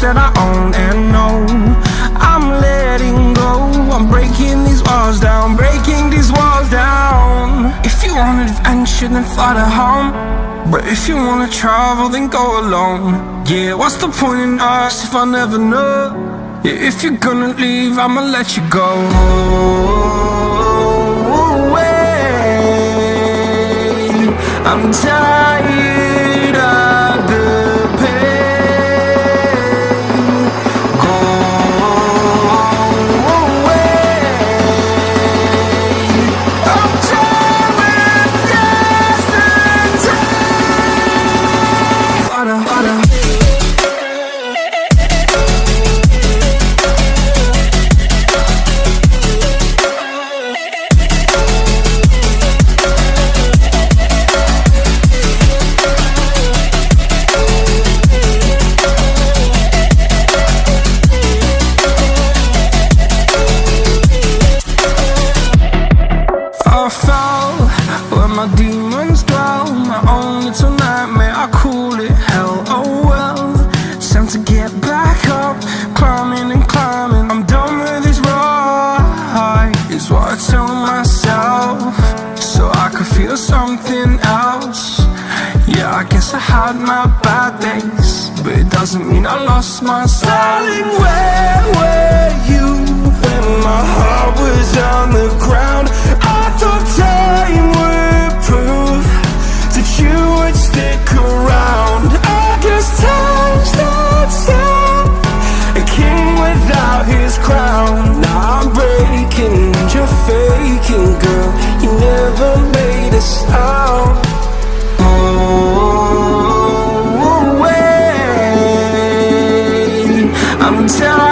that I own and know. I'm letting go, I'm breaking these walls down, breaking these walls down. If you want adventure, then fly to home. But if you wanna travel, then go alone. Yeah, what's the point in us if I never know? Yeah, if you're gonna leave, I'ma let you go. I'm tired of the pain. Go away. I'm tired of yesterday. I fell where my demons dwell, my own little nightmare, I call it hell. Oh well, time to get back up, climbing and climbing. I'm done with this ride, is what I tell myself, so I could feel something else. Yeah, I guess I had my bad days, but it doesn't mean I lost my style. Darling, where were you when my heart was on the ground? I thought time would prove that you would stick around. I guess time stood still, a king without his crown. Now I'm breaking and you're faking, girl, you never made a sound. Oh, wait, I'm tired